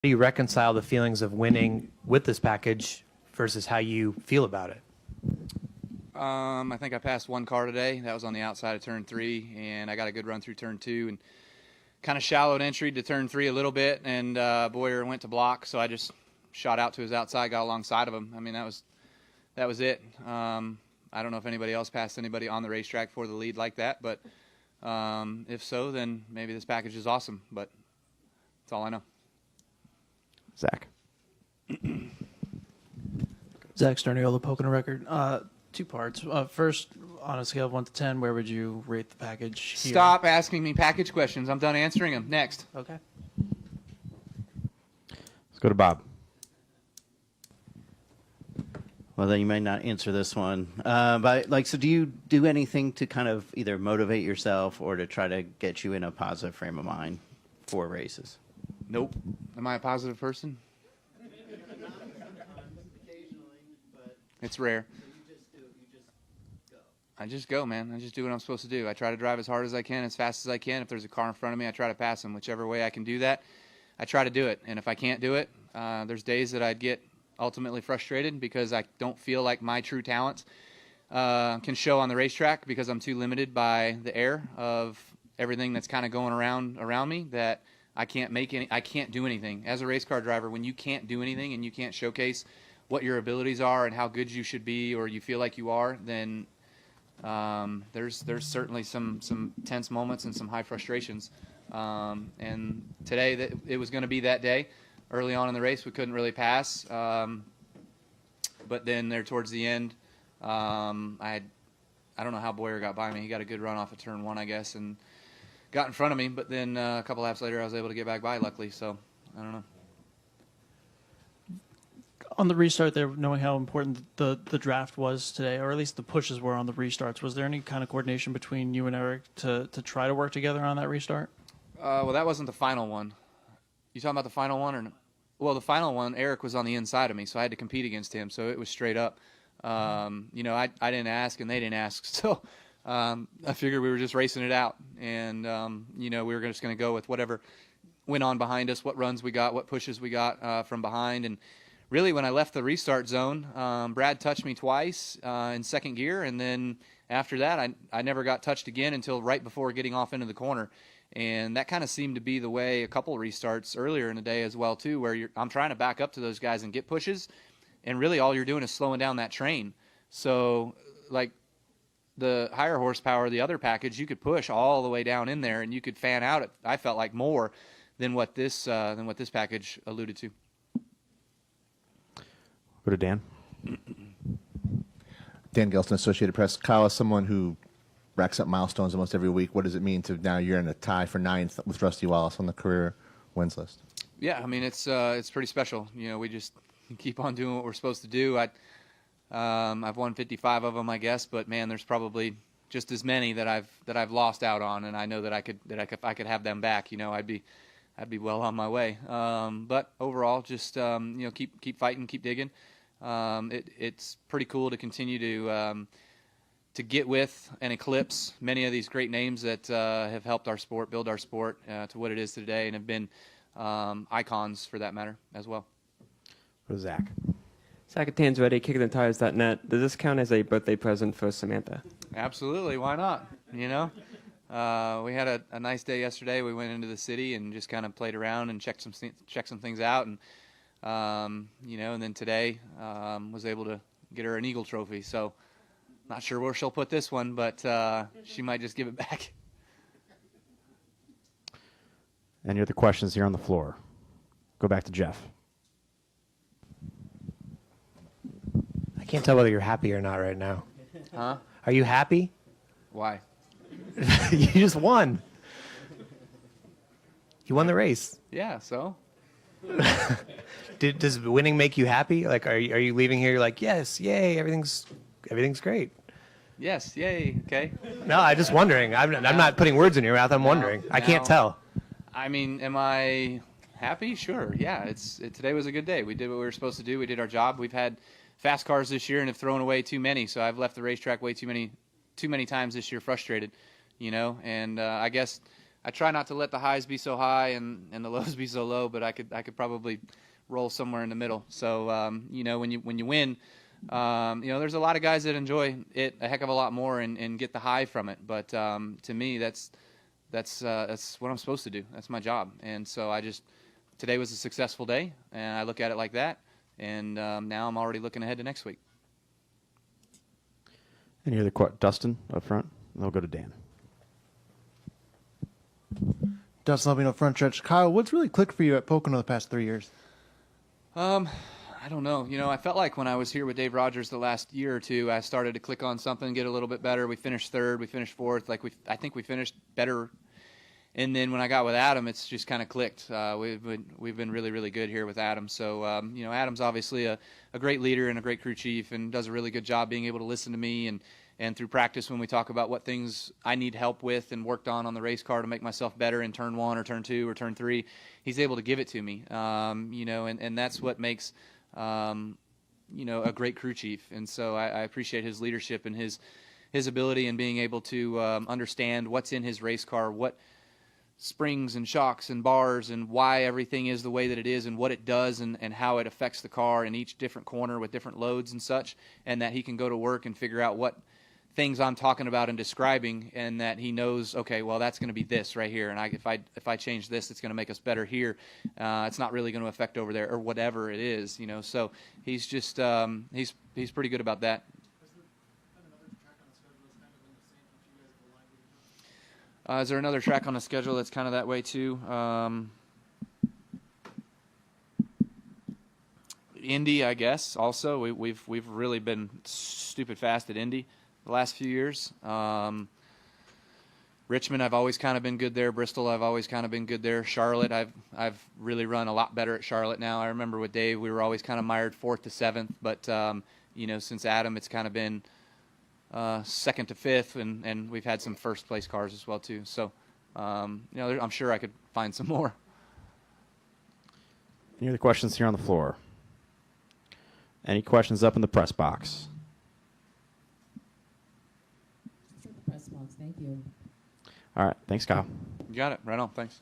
do you reconcile the feelings of winning with this package versus how you feel about it? I think I passed one car today. That was on the outside of turn 3, and I got a good run through turn 2 and kind of shallowed entry to turn 3 a little bit, and Boyer went to block, so I just shot out to his outside, got alongside of him. I mean, that was it. I don't know if anybody else passed anybody on the racetrack for the lead like that, but if so, then maybe this package is awesome, but that's all I know. Zach. Zach Sterniola, Pocono Record. 2 parts. First, on a scale of 1 to 10, where would you rate the package here? Stop asking me package questions. I'm done answering them. Next. Okay. Let's go to Bob. Well, then you may not answer this one. But so do you do anything to kind of either motivate yourself or to try to get you in a positive frame of mind for races? Nope. Am I a positive person? It's rare. I just go, man. I just do what I'm supposed to do. I try to drive as hard as I can, as fast as I can. If there's a car in front of me, I try to pass them. Whichever way I can do that, I try to do it. And if I can't do it, there's days that I'd get ultimately frustrated because I don't feel like my true talents can show on the racetrack because I'm too limited by the air of everything that's kind of going around me that I can't do anything. As a race car driver, when you can't do anything and you can't showcase what your abilities are and how good you should be or you feel like you are, then there's certainly some tense moments and some high frustrations. And today that it was going to be that day. Early on in the race, we couldn't really pass. But then there towards the end, I don't know how Boyer got by me. He got a good run off of turn 1, I guess, and got in front of me. But then a couple laps later, I was able to get back by, luckily. So I don't know. On the restart there, knowing how important the draft was today, or at least the pushes were on the restarts, was there any kind of coordination between you and Eric to try to work together on that restart? Well, that wasn't the final one. You talking about the final one or no? Well, the final one, Eric was on the inside of me, so I had to compete against him, so it was straight up. I didn't ask, and they didn't ask, so I figured we were just racing it out, and, we were just going to go with whatever went on behind us, what runs we got, what pushes we got from behind, and really, when I left the restart zone, Brad touched me twice in second gear, and then after that, I never got touched again until right before getting off into the corner. And that kind of seemed to be the way a couple restarts earlier in the day as well, too, where I'm trying to back up to those guys and get pushes, and really all you're doing is slowing down that train. So, like the higher horsepower, the other package, you could push all the way down in there, and you could fan out it. I felt like more than what this package alluded to. Go to Dan. Dan Gelston, Associated Press. Kyle, as someone who racks up milestones almost every week, what does it mean to now you're in a tie for 9th with Rusty Wallace on the career wins list? Yeah, I mean, it's pretty special. We just keep on doing what we're supposed to do. I've won 55 of them, I guess, but man, there's probably just as many that I've lost out on, and I know that if I could have them back, I'd be well on my way. But overall, just keep fighting, keep digging. It's pretty cool to continue to get with and eclipse many of these great names that have helped our sport, build our sport to what it is today, and have been icons for that matter as well. Go to Zach. Zach at Tansready, kickingthetires.net. Does this count as a birthday present for Samantha? Absolutely, why not? We had a nice day yesterday. We went into the city and just kind of played around and checked some things out, and and then today was able to get her an Eagle trophy. So, not sure where she'll put this one, but she might just give it back. Any other questions here on the floor? Go back to Jeff. I can't tell whether you're happy or not right now. Huh? Are you happy? Why? You just won. You won the race. Yeah, so? Does winning make you happy? Like, are you leaving here like, yes, yay, everything's great? Yes, yay, okay. No, I'm just wondering. I'm not putting words in your mouth. I'm wondering. I can't tell. I mean, am I happy? Sure, yeah. Today was a good day. We did what we were supposed to do. We did our job. We've had fast cars this year and have thrown away too many, so I've left the racetrack way too many times this year frustrated, and I guess I try not to let the highs be so high and the lows be so low, but I could probably roll somewhere in the middle. So you know, when you win, you know, there's a lot of guys that enjoy it a heck of a lot more and get the high from it. But to me, that's what I'm supposed to do. That's my job. And so today was a successful day, and I look at it like that. And now I'm already looking ahead to next week. Any other Dustin up front? And I'll go to Dan. Dustin Levine up front stretch. Kyle, what's really clicked for you at Pocono the past 3 years? I don't know. You know, I felt like when I was here with Dave Rogers the last year or two, I started to click on something, get a little bit better. We finished third, we finished fourth. Like I think we finished better. And then when I got with Adam, it's just kind of clicked. We've been really, really good here with Adam. So, you know, Adam's obviously a great leader and a great crew chief and does a really good job being able to listen to me and through practice when we talk about what things I need help with and worked on the race car to make myself better in turn 1 or turn 2 or turn 3, he's able to give it to me. You know, and that's what makes, you know, a great crew chief. And so I appreciate his leadership and his ability and being able to understand what's in his race car, what springs and shocks and bars and why everything is the way that it is and what it does and how it affects the car in each different corner with different loads and such, and that he can go to work and figure out what things I'm talking about and describing, and that he knows, okay, well, that's going to be this right here, and if I change this, it's going to make us better here. It's not really going to affect over there or whatever it is, you know. So he's just he's pretty good about that. Is there another track on the schedule that's kind of that way too? Indy, I guess. Also, we've really been stupid fast at Indy the last few years. Richmond, I've always kind of been good there. Bristol, I've always kind of been good there. Charlotte, I've really run a lot better at Charlotte now. I remember with Dave, we were always kind of mired 4th to 7th, but you know, since Adam, it's kind of been 2nd to 5th, and we've had some first place cars as well too. So, you know, I'm sure I could find some more. Any other questions here on the floor? Any questions up in the press box? Press box, thank you. All right. Thanks, Kyle. You got it. Right on. Thanks.